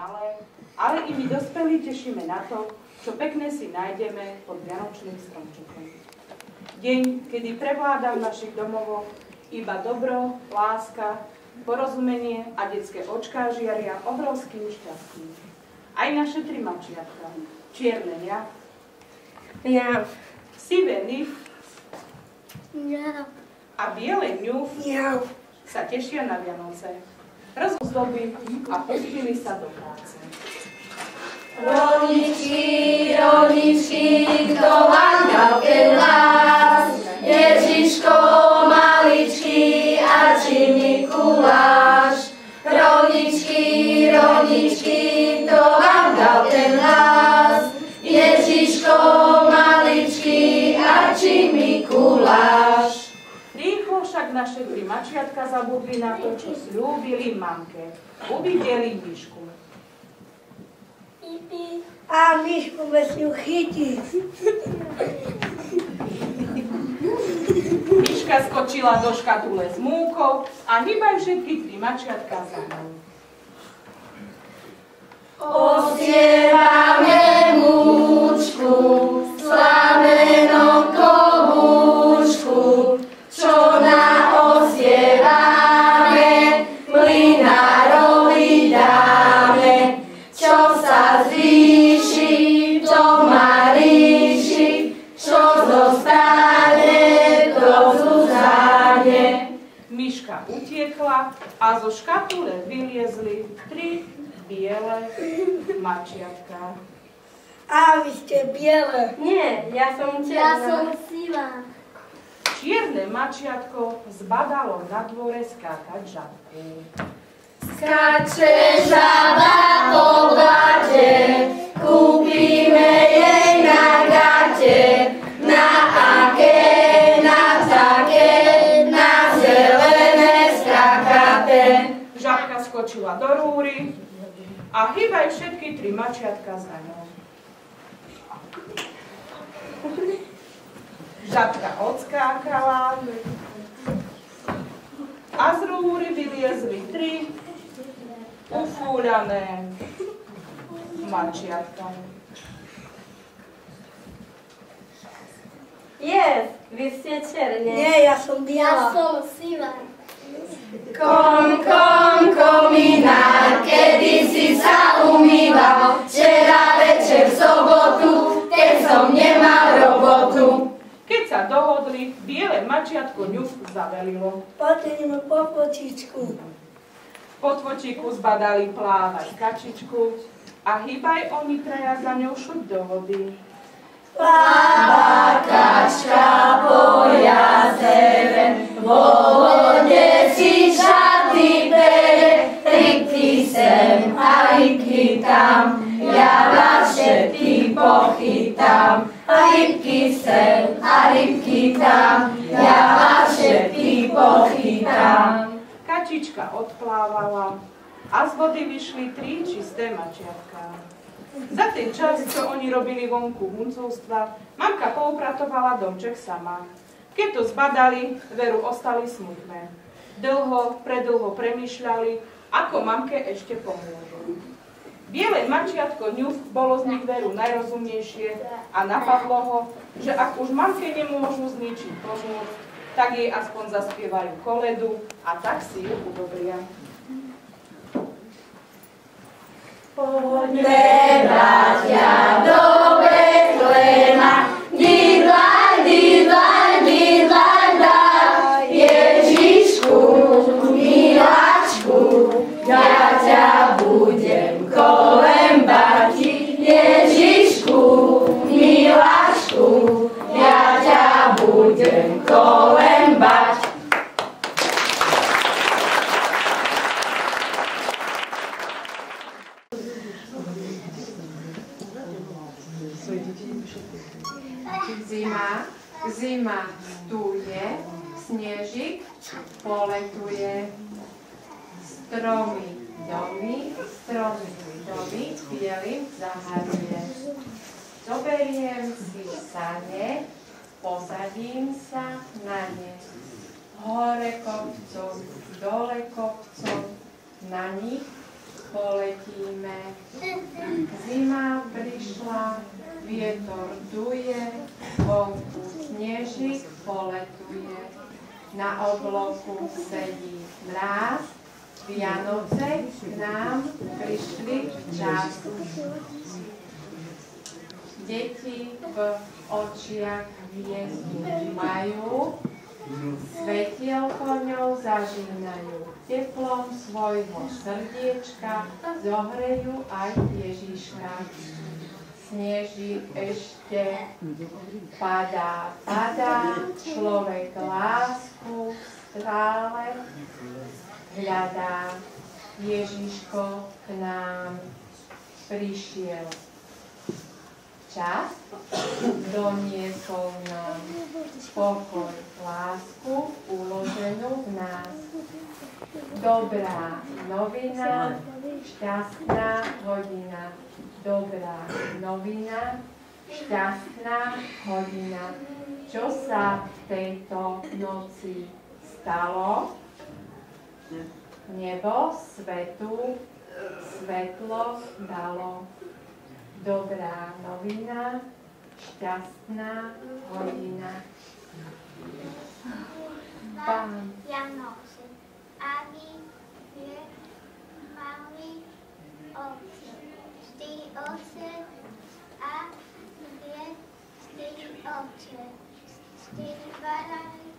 malé, ale i my dospelí tešíme na to, čo pekné si nájdeme pod vianočným stromčekom. Deň, kedy prevláda v našich domovoch iba dobro, láska, porozumenie a detské očká žiaria obrovským šťastím. Aj naše tri mačiatka, čierne ja, sivé Nif a biele ňuf sa tešia na Vianoce. Rozozdobí a pustili sa do práce. Rodičky, rodičky, kto vám dal ten hlas? Ježiško maličký a či Mikuláš. Rodičky, rodičky, kto vám dal ten hlas? Ježiško maličký a či Mikuláš. Rýchlo však naše tri mačiatka zabudli na to, čo sľúbili mamke. Uvideli myšku. A myšku musím chytiť. Myška skočila do škatule s múkou a hýbajú všetky tri mačiatka za mnou. Osievame múčku, slamenom klobúčku, čo naosievame, mlynárovi dáme, čo sa zvýši, to má ríši, čo zostane, to zúzane. Myška utiekla a zo škatule vyliezli tri biele mačiatka. A vy ste biele. Nie, ja som sivá. Čierne mačiatko zbadalo na dvore skákať žabku. Skače žaba po blate, kúpime jej na gate, na aké, na také, na zelené skákate. Žabka skočila do rúry a hýbajú všetky tri mačiatka za ňou. Žabka odskákala a z rúry vyliezli tri ufúľané mačiatka. Vy ste černé. Nie, ja som biela. sivá. Kominár, kedy si sa umýval, včera večer v sobotu, keď som nemal robotu. Keď sa dohodli, biele mačiatko ňuf zavelilo. Poďme po potičku. Po tvočíku zbadali plávať kačičku a hýbaj oni traja za ňou šuť do vody. Pláva kačka po jazere, vo vode si šaty bere, rybky sem a rybky tam, ja vás všetky pochytám. Rybky sem a rybky tam, ja vás všetky pochytám. Kačička odplávala a z vody vyšli tri čisté mačiatka. Za ten čas, čo oni robili vonku huncovstva, mamka poupratovala domček sama. Keď to zbadali, veru ostali smutné. Predlho premýšľali, ako mamke ešte pomôžu. Biele mačiatko ňuf bolo z nich veru najrozumnejšie a napadlo ho, že ak už mamke nemôžu s ničím pomôcť, tak jej aspoň zaspievajú koledu a tak si ju udobria. Poďme, bratia, do Betlema, dýdlaj, dýdlaj, dýdlaj, daj, Ježišku, miláčku, ja ťa budem kolembať, Ježišku, miláčku, ja ťa budem kolembať. Zima tu je, snežik poletuje, stromy domy bielým zaharuje. Zoberiem si sane, posadím sa na ne. Hore kopcom, dole kopcom, na nich poletíme. Na obloku sedí mráz. Vianoce k nám prišli včas. Deti v očiach hviezdu majú, svetielko ňou zažínajú. Teplom svojho srdiečka zohrejú aj Ježiška. Sneží ešte, padá, človek lásku stále hľadá. Ježiško k nám prišiel. Čas doniesol nám pokoj, lásku uloženú v nás. Dobrá novina, šťastná hodina. Dobrá novina, šťastná hodina. Čo sa v tejto noci stalo? Nebo svetu svetlo dalo. Dobrá novina, šťastná hodina. Pán Vianoce, aby je malý otec, vždy otec a je vždy otec, vždy barán